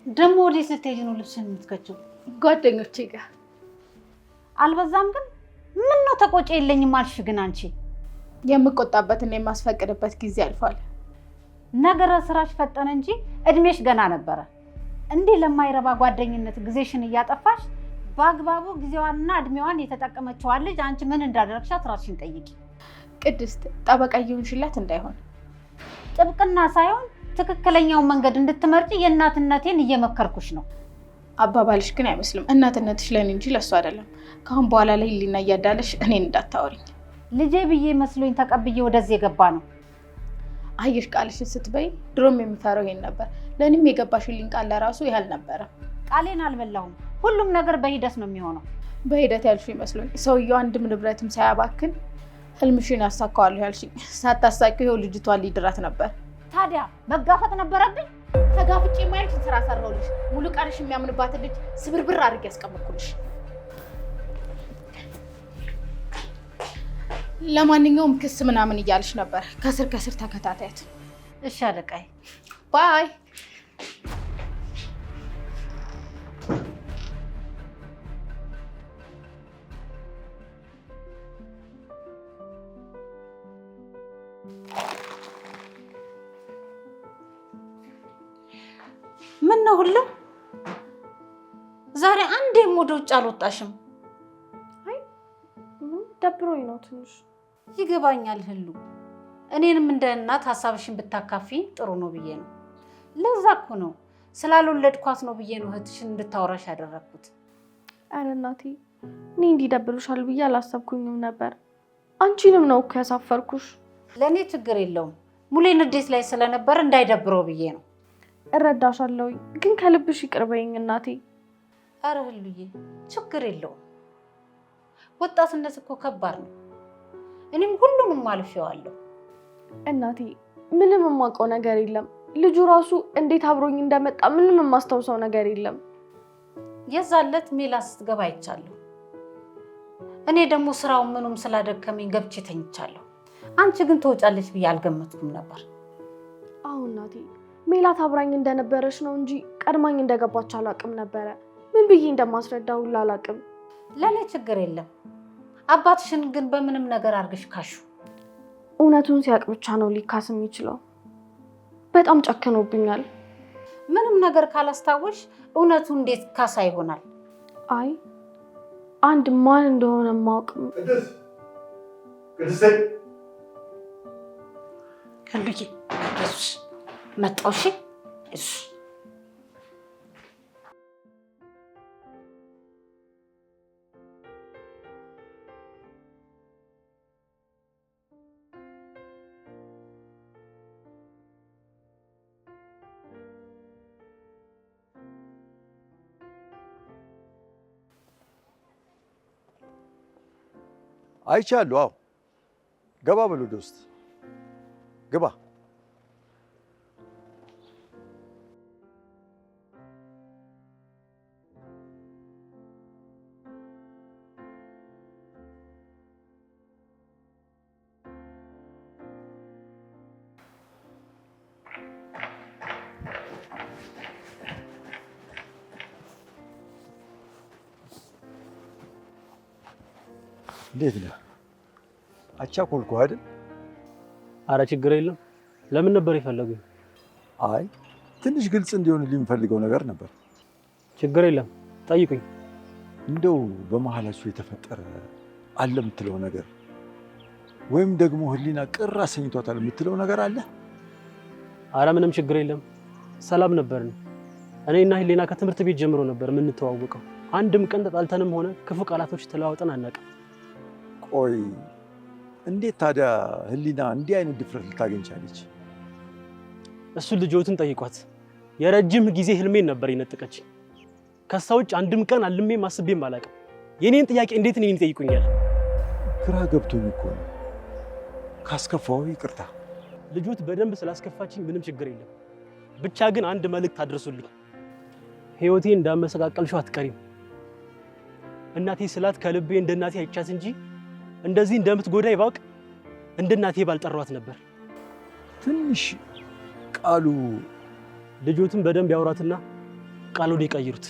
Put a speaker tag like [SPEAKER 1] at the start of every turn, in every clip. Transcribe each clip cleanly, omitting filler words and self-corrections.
[SPEAKER 1] ደሞ ወዴት ልትሄጂ ነው ልብስሽን የምትከቺው?
[SPEAKER 2] ጓደኞቼ ጋር።
[SPEAKER 1] አልበዛም ግን? ምን ነው ተቆጪ የለኝም አልሽ ግን አንቺ?
[SPEAKER 2] የምቆጣበትና የማስፈቅድበት ጊዜ አልፏል።
[SPEAKER 1] ነገረ ስራሽ ፈጠነ እንጂ እድሜሽ ገና ነበረ። እንዲህ ለማይረባ ጓደኝነት ጊዜሽን እያጠፋሽ በአግባቡ ጊዜዋንና እድሜዋን የተጠቀመችዋን ልጅ አንቺ ምን እንዳደረግሻት ራስሽን ጠይቂ።
[SPEAKER 2] ቅድስት ጠበቃ ይሁንሽላት እንዳይሆን።
[SPEAKER 1] ጥብቅና ሳይሆን ትክክለኛውን መንገድ እንድትመርጪ የእናትነቴን እየመከርኩሽ ነው።
[SPEAKER 2] አባባልሽ ግን አይመስልም። እናትነትሽ ለኔ እንጂ ለሱ አይደለም። ካሁን በኋላ ላይ ሊና እያዳለሽ እኔን እንዳታወሪኝ።
[SPEAKER 1] ልጄ ብዬ መስሎኝ ተቀብዬ ወደዚህ የገባ ነው።
[SPEAKER 2] አየሽ ቃልሽን ስትበይ ድሮም የምፈራው ይሄን ነበር። ለኔም የገባሽልኝ ቃል ለራሱ ያህል ነበረ።
[SPEAKER 1] ቃሌን አልበላሁም። ሁሉም ነገር በሂደት ነው የሚሆነው።
[SPEAKER 2] በሂደት ያልሽ ይመስሎኝ ሰውየው አንድም ንብረትም ሳያባክን ህልምሽን ያሳካዋለሁ ያልሽኝ ሳታሳኪው ይኸው ልጅቷን ሊድራት ነበር።
[SPEAKER 1] ታዲያ መጋፈጥ ነበረብኝ?
[SPEAKER 2] ተጋፍጬ ማየት ስራ ሰራሁልሽ። ሙሉ ቃልሽ የሚያምንባት ልጅ ስብርብር አድርጌ ያስቀመጥኩልሽ። ለማንኛውም ክስ ምናምን እያልሽ ነበር። ከስር ከስር ተከታታያት።
[SPEAKER 1] እሺ አለቃዬ።
[SPEAKER 2] ባይ።
[SPEAKER 1] ምን ነው ሁሉ ዛሬ አንዴም ወደ ውጭ አልወጣሽም?
[SPEAKER 3] አይ ደብሮኝ ነው ትንሽ።
[SPEAKER 1] ይገባኛል ህሉ። እኔንም እንደ እናት ሐሳብሽን ብታካፊኝ ጥሩ ነው ብዬ ነው። ለዛ እኮ ነው ስላልወለድኳት ነው ብዬ ነው እህትሽን እንድታወራሽ ያደረኩት።
[SPEAKER 3] አረ እናቴ እኔ እንዲደብሩሻል ብዬ አላሰብኩኝም ነበር። አንቺንም ነው እኮ ያሳፈርኩሽ።
[SPEAKER 1] ለኔ ችግር የለውም። ሙሌ ንዴት ላይ ስለነበር እንዳይደብረው ብዬ ነው።
[SPEAKER 3] እረዳሻለሁ ግን ከልብሽ ይቅርበኝ እናቴ።
[SPEAKER 1] አረ ህሉዬ ችግር የለውም። ወጣትነት እኮ ከባድ ነው። እኔም ሁሉንም አልፌዋለሁ።
[SPEAKER 3] እናቴ ምንም የማውቀው ነገር የለም። ልጁ ራሱ እንዴት አብሮኝ እንደመጣ ምንም የማስታውሰው ነገር የለም።
[SPEAKER 1] የዛለት ሜላት ስትገባ አይቻለሁ። እኔ ደግሞ ስራው ምኑም ስላደከመኝ ገብቼ ተኝቻለሁ። አንቺ ግን ትወጫለች ብዬ አልገመትኩም ነበር።
[SPEAKER 3] አዎ እናቴ ሜላት አብራኝ እንደነበረች ነው እንጂ ቀድማኝ እንደገባች አላውቅም ነበረ። ምን ብዬ እንደማስረዳው ሁላ አላውቅም።
[SPEAKER 1] ለኔ ችግር የለም። አባትሽን ግን በምንም ነገር አርግሽ ካሹ።
[SPEAKER 3] እውነቱን ሲያውቅ ብቻ ነው ሊካስ የሚችለው። በጣም ጨክኖብኛል።
[SPEAKER 1] ምንም ነገር ካላስታወሽ እውነቱ እንዴት ካሳ ይሆናል?
[SPEAKER 3] አይ አንድ ማን እንደሆነ ማውቅ
[SPEAKER 4] ቅድስት
[SPEAKER 1] ህሉዬ እሺ መጣሁ። እሺ
[SPEAKER 4] አይቻለሁ። አዎ ገባ በሉ ወደ ውስጥ ግባ። እንዴት ነህ? አቻኮልኩህ አይደል?
[SPEAKER 5] አረ ችግር የለም። ለምን ነበር የፈለጉኝ?
[SPEAKER 4] አይ ትንሽ ግልጽ እንዲሆንልኝ የምፈልገው ነገር ነበር።
[SPEAKER 5] ችግር የለም ጠይቁኝ።
[SPEAKER 4] እንደው በመሀላችሁ የተፈጠረ አለ የምትለው ነገር ወይም ደግሞ ህሊና ቅር አሰኝቷታል የምትለው ነገር አለ?
[SPEAKER 5] አረ ምንም ችግር የለም። ሰላም ነበርን። እኔና ህሊና ከትምህርት ቤት ጀምሮ ነበር የምንተዋወቀው። አንድም ቀን ተጣልተንም ሆነ ክፉ ቃላቶች ተለዋውጠን አናውቅም።
[SPEAKER 4] ቆይ እንዴት ታዲያ ህሊና እንዲህ አይነት ድፍረት ልታገኝ ቻለች?
[SPEAKER 5] እሱን ልጆትን ጠይቋት። የረጅም ጊዜ ህልሜን ነበር የነጠቀች። ከሷ ውጭ አንድም ቀን አልሜም አስቤም አላውቅም። የኔን ጥያቄ እንዴት እኔን ይጠይቁኛል?
[SPEAKER 4] ግራ ገብቶኝ እኮ ነው። ካስከፋው ይቅርታ።
[SPEAKER 5] ልጆት በደንብ ስላስከፋችኝ ምንም ችግር የለም። ብቻ ግን አንድ መልእክት አድርሱልኝ። ህይወቴን እንዳመሰቃቀልሽው አትቀሪም። እናቴ ስላት ከልቤ እንደ እናቴ አይቻት እንጂ እንደዚህ እንደምትጎዳይ ባውቅ እንደ እናቴ ባልጠሯት ነበር።
[SPEAKER 4] ትንሽ ቃሉ
[SPEAKER 5] ልጆትን በደንብ ያውራትና ቃሉን ይቀይሩት።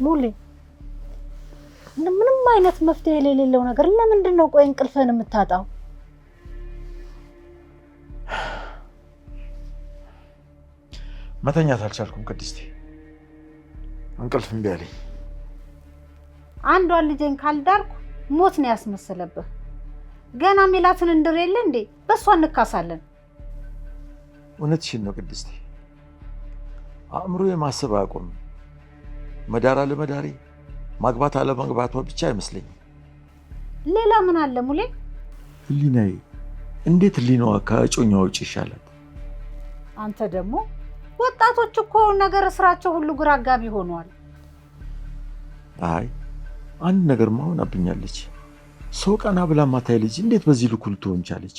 [SPEAKER 1] ሙሌ ምንም አይነት መፍትሄ የሌለው ነገር ለምንድን ነው ቆይ እንቅልፍህን የምታጣው?
[SPEAKER 4] መተኛት አልቻልኩም ቅድስቴ። እንቅልፍ እምቢ አለኝ።
[SPEAKER 1] አንዷን ልጄን ካልዳርኩ ሞት ነው ያስመሰለብህ። ገና ሜላትን እንድሬለ እንዴ? በሷ እንካሳለን።
[SPEAKER 4] እውነትሽን ነው ቅድስቴ። አእምሮዬ ማሰብ አያቆምም። መዳር አለመዳሬ ማግባት አለማግባቷ ብቻ አይመስለኝም።
[SPEAKER 1] ሌላ ምን አለ ሙሌ?
[SPEAKER 4] ህሊናዬ እንዴት ህሊናዋ ከእጮኛዋ ውጭ ይሻላል?
[SPEAKER 1] አንተ ደግሞ ወጣቶች እኮ ነገር ስራቸው ሁሉ ግራ አጋቢ ሆነዋል።
[SPEAKER 4] አይ አንድ ነገር ማሆን አብኛለች። ሰው ቀና ብላ ማታይ ልጅ እንዴት በዚህ ልኩ ልትሆን ቻለች?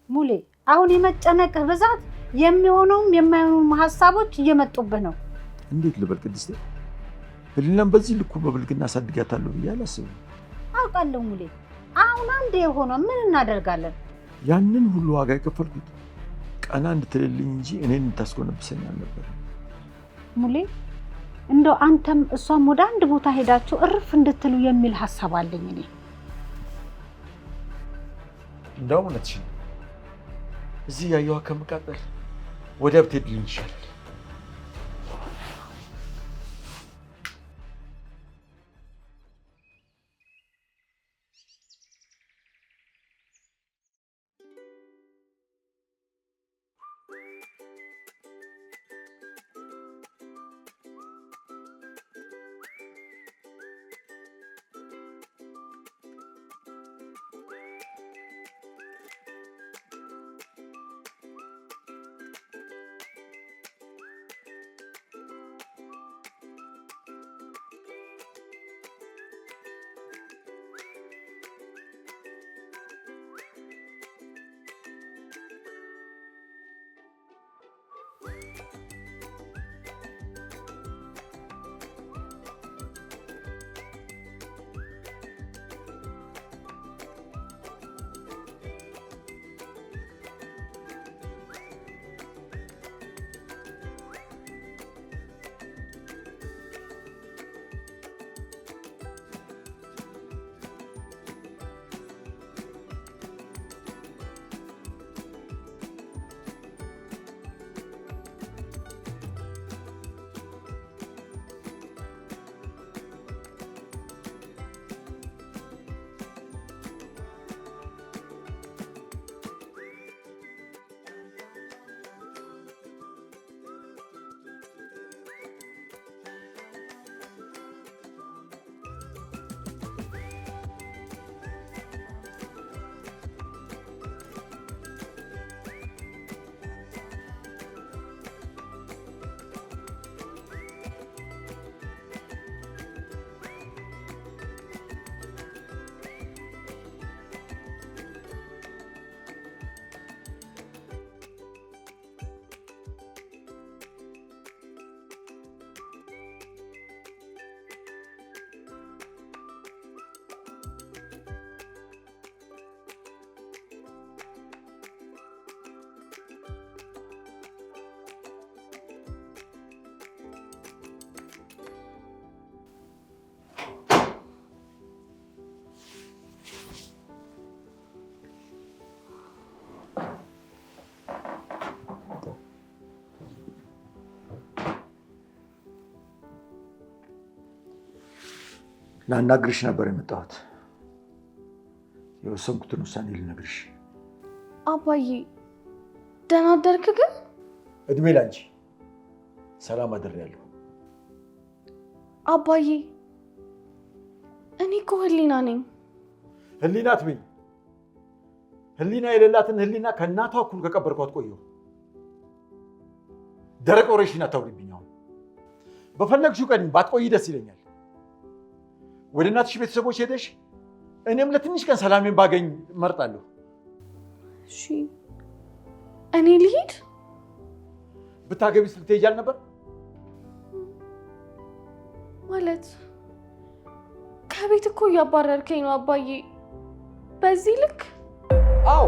[SPEAKER 1] ሙሌ አሁን የመጨነቅህ ብዛት የሚሆነውም የማይሆኑም ሀሳቦች እየመጡብህ ነው።
[SPEAKER 4] እንዴት ልበል ቅድስቴ? ህሊናም በዚህ ልኩ በብልግና አሳድጋታለሁ ብዬ አላስብም።
[SPEAKER 1] አውቃለሁ ሙሌ። አሁን አንዴ የሆነው ምን እናደርጋለን?
[SPEAKER 4] ያንን ሁሉ ዋጋ የከፈልኩት ቀና እንድትልልኝ እንጂ እኔን እንድታስጎነብሰኝ አልነበረም።
[SPEAKER 1] ሙሌ እንደው አንተም እሷም ወደ አንድ ቦታ ሄዳችሁ እርፍ እንድትሉ የሚል ሀሳብ አለኝ እኔ።
[SPEAKER 4] እንደውም እውነትሽን ነው። እዚህ ያየኋት ከምቃጠል ወዲያ ብትሄድልኝ ይሻላል። ላናግርሽ ነበር የመጣሁት። የወሰንኩትን ውሳኔ ልነግርሽ።
[SPEAKER 3] አባዬ ደህና አደርክ? ግን
[SPEAKER 4] እድሜ ላንቺ። ሰላም አድሬያለሁ።
[SPEAKER 3] አባዬ እኔ እኮ ህሊና ነኝ።
[SPEAKER 4] ህሊና አትበይኝ። ህሊና የሌላትን ህሊና ከእናቷ እኩል ከቀበርኳት ቆየሁ። ደረቅ ወሬሽን አታውሪብኝ። አሁን በፈለግሽው ቀን ባትቆይ ደስ ይለኛል። ወደ እናትሽ ቤተሰቦች ሄደሽ እኔም ለትንሽ ቀን ሰላሜን ባገኝ እመርጣለሁ።
[SPEAKER 3] እሺ እኔ ልሂድ?
[SPEAKER 4] ብታገቢስ ልትሄጂ አልነበር?
[SPEAKER 3] ማለት ከቤት እኮ እያባረርከኝ ነው አባዬ። በዚህ ልክ?
[SPEAKER 4] አዎ፣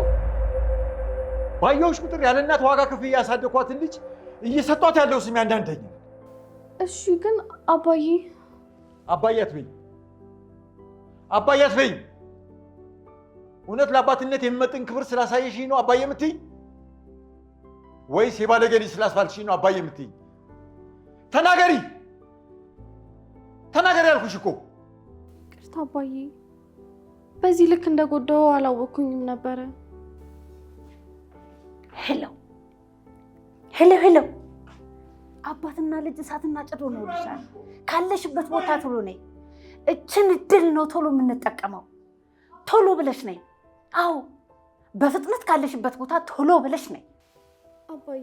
[SPEAKER 4] ባየሁሽ ቁጥር ያለ እናት ዋጋ ክፍያ ያሳደኳትን ልጅ እየሰጧት ያለው ስም ያንዳንደኛ።
[SPEAKER 3] እሺ ግን አባዬ
[SPEAKER 4] አባዬ አትበይኝ፣ አባዬ አትበይኝ። እውነት ለአባትነት የሚመጥን ክብር ስላሳየሽኝ ነው አባዬ የምትይኝ? ወይስ የባለጌ ልጅ ስላስባልሽኝ ነው አባዬ የምትይኝ? ተናገሪ፣ ተናገሪ ያልኩሽ እኮ።
[SPEAKER 3] ቅርታ አባዬ፣ በዚህ ልክ እንደጎዳው አላወኩኝም ነበረ።
[SPEAKER 1] ሄሎ ሄሎ ሄሎ፣ አባትና ልጅ እሳትና ጭዶ ነው ልሻል። ካለሽበት ቦታ ቶሎ ነይ። እችን እድል ነው ቶሎ የምንጠቀመው። ቶሎ ብለሽ ነይ። አዎ በፍጥነት ካለሽበት ቦታ ቶሎ ብለሽ ነይ።
[SPEAKER 3] አባዬ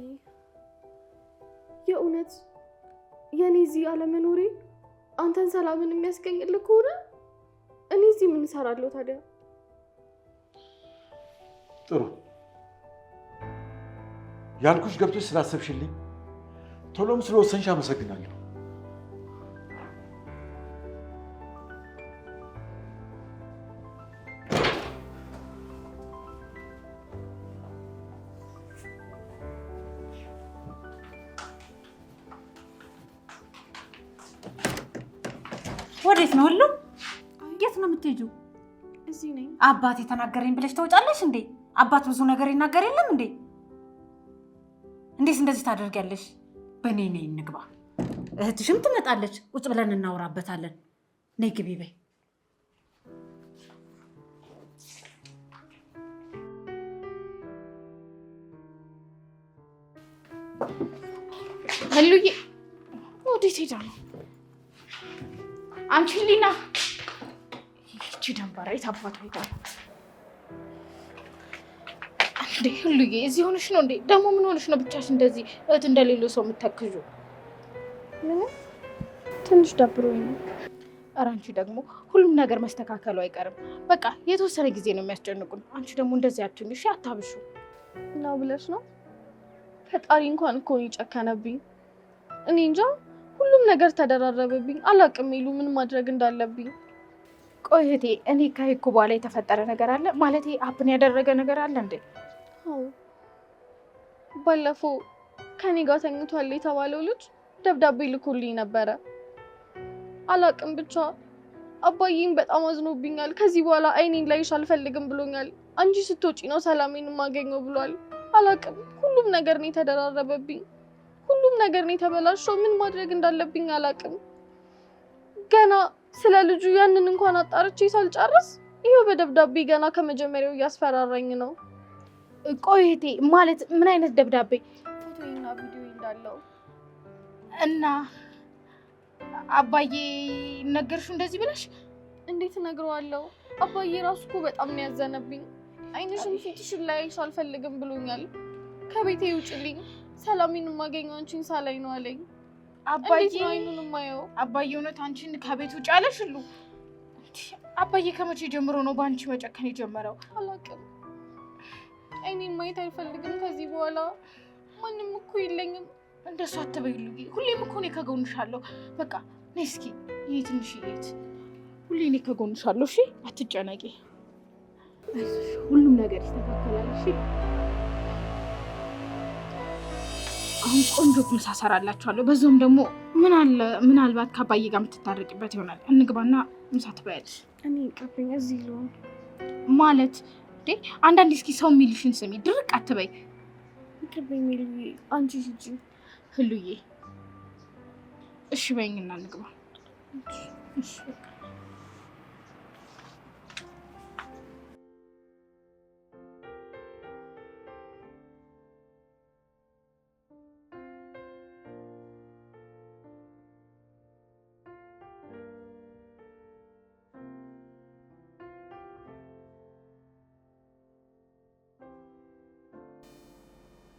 [SPEAKER 3] የእውነት የኔ እዚህ አለመኖሬ አንተን ሰላምን የሚያስገኝልህ ከሆነ እኔ እዚህ ምን እሰራለሁ ታዲያ?
[SPEAKER 4] ጥሩ ያልኩሽ ገብቶሽ ስላሰብሽልኝ ቶሎም ስለወሰንሽ አመሰግናለሁ።
[SPEAKER 1] ወዴት ነው ሁሉ? የት ነው የምትሄጂው?
[SPEAKER 3] እዚህ ነኝ።
[SPEAKER 1] አባት የተናገረኝ ብለሽ ተወጫለሽ እንዴ? አባት ብዙ ነገር ይናገር የለም እንዴ? እንዴት እንደዚህ ታደርጊያለሽ? በእኔ ነይ እንግባ። እህትሽም ትመጣለች፣ ቁጭ ብለን እናወራበታለን። ነይ ግቢ በይ።
[SPEAKER 2] ህሉዬ ወዴት ሄዳ ነው? አንቺ ሊና፣ ይቺ ደንባራ የት አባቷ ሄዳ ነው እንዴ? ህሉዬ እዚህ ሆነሽ ነው እንዴ? ደግሞ ምን ሆነሽ ነው ብቻሽ እንደዚህ እህት እንደሌለው ሰው የምታክዡ?
[SPEAKER 3] ምንም ትንሽ ደብሮኝ ነው።
[SPEAKER 2] ኧረ አንቺ ደግሞ ሁሉም ነገር መስተካከሉ አይቀርም። በቃ የተወሰነ ጊዜ ነው የሚያስጨንቁን። አንቺ ደግሞ እንደዚህ አትሁኝ እሺ? አታብሹ
[SPEAKER 3] ነው ብለሽ ነው? ፈጣሪ እንኳን እኮ ይጨከነብኝ። እኔ እንጃ ሁሉም ነገር ተደራረበብኝ። አላቅም ይሉ ምን ማድረግ እንዳለብኝ።
[SPEAKER 2] ቆይ እህቴ፣ እኔ ከሄድኩ በኋላ የተፈጠረ ነገር አለ ማለት አፕን ያደረገ ነገር አለ እንዴ?
[SPEAKER 3] አዎ ባለፈው ከኔ ጋር ተኝቷል የተባለው ልጅ ደብዳቤ ልኮልኝ ነበረ። አላቅም ብቻ አባዬም በጣም አዝኖብኛል። ከዚህ በኋላ አይኔን ላይሽ አልፈልግም ብሎኛል። አንቺ ስትወጪ ነው ሰላሜን የማገኘው ብሏል። አላቅም ሁሉም ነገር ነው የተደራረበብኝ። ሁሉም ነገር ነው የተበላሸው። ምን ማድረግ እንዳለብኝ አላቅም። ገና ስለ ልጁ ያንን እንኳን አጣርቼ ሳልጨርስ ይሄው በደብዳቤ ገና ከመጀመሪያው እያስፈራራኝ ነው።
[SPEAKER 2] ቆይ እህቴ፣ ማለት ምን አይነት ደብዳቤ?
[SPEAKER 3] ፎቶና ቪዲዮ እንዳለው
[SPEAKER 2] እና አባዬ ነገርሽው እንደዚህ ብለሽ?
[SPEAKER 3] እንዴት እነግረዋለሁ? አባዬ ራሱ እኮ በጣም ነው ያዘነብኝ። አይንሽን ፊትሽን ላይሽ አልፈልግም ብሎኛል። ከቤቴ ውጭልኝ፣ ሰላሜን የማገኘው አንቺን ሳላይ ነው አለኝ።
[SPEAKER 2] አባዬ
[SPEAKER 3] እንዴት ነው አይኑን የማየው?
[SPEAKER 2] አባዬ እውነት አንቺን ከቤት ውጭ አለሽ? ሁሉ አባዬ ከመቼ ጀምሮ ነው በአንቺ መጨከን የጀመረው?
[SPEAKER 3] አላውቅም። አይኔን ማየት አልፈልግም ከዚህ በኋላ። ማንም እኮ የለኝም።
[SPEAKER 2] እንደሱ አትበይ ሉሊ፣ ሁሌም እኮ እኔ ከጎንሻለሁ። በቃ ነይ እስኪ ይሄ ትንሽ ይሄት፣ ሁሌ እኔ ከጎንሻለሁ። እሺ አትጨነቂ፣ ሁሉም ነገር ይስተካከላል። እሺ አሁን ቆንጆ ምሳ እሰራላችኋለሁ። በዛውም ደግሞ ምናልባት ከአባዬ ጋር የምትታረቂበት ይሆናል። እንግባና ምሳ ትበያለሽ።
[SPEAKER 3] እኔ ይቅርብኝ፣ እዚህ ልሆን
[SPEAKER 2] ማለት እንዴ? አንዳንዴ እስኪ ሰው የሚልሽን ስሚ፣ ድርቅ አትበይ።
[SPEAKER 3] ይቅርብኝ ሚሉዬ፣ አንቺ ሂጂ።
[SPEAKER 2] ህሉዬ እሺ በይኝና እንግባ። እሺ በቃ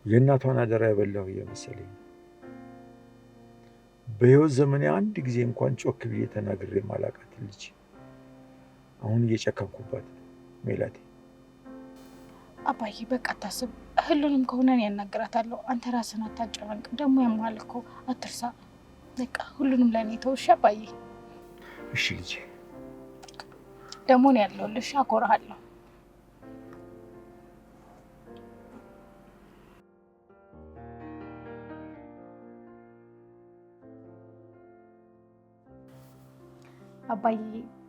[SPEAKER 4] የእናቷን አደራ የበላሁ እየመሰለኝ። በህይወት ዘመኔ አንድ ጊዜ እንኳን ጮክ ብዬ ተናግሬ ማላውቃት ልጅ አሁን እየጨከንኩባት ነው ሜላቴ።
[SPEAKER 2] አባዬ በቃ አታስብ፣ ሁሉንም ከሆነ እኔ ያናግራታለሁ። አንተ ራስህን አታጨናንቅ። ደግሞ ያማል እኮ አትርሳ። በቃ ሁሉንም ለእኔ ተው እሺ አባዬ?
[SPEAKER 4] እሺ ልጄ።
[SPEAKER 2] ደግሞ ነው ያለሁልሽ፣ አኮራሃለሁ። አባዬ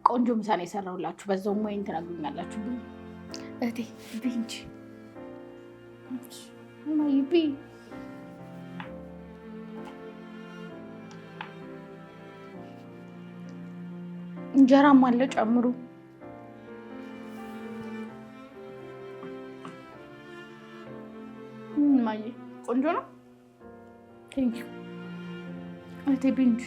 [SPEAKER 2] ቆንጆ ምሳ ነው የሰራሁላችሁ። በዛውም ወይን ትነግሩኛላችሁ። እህቴ ብይ እንጂ እማዬ ብይ። እንጀራም አለ ጨምሩ። እማዬ ቆንጆ ነው። ቴንኪው እህቴ ብይ እንጂ።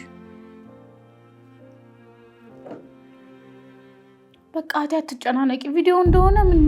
[SPEAKER 2] በቃ አትጨናነቂ። ቪዲዮ እንደሆነ ምን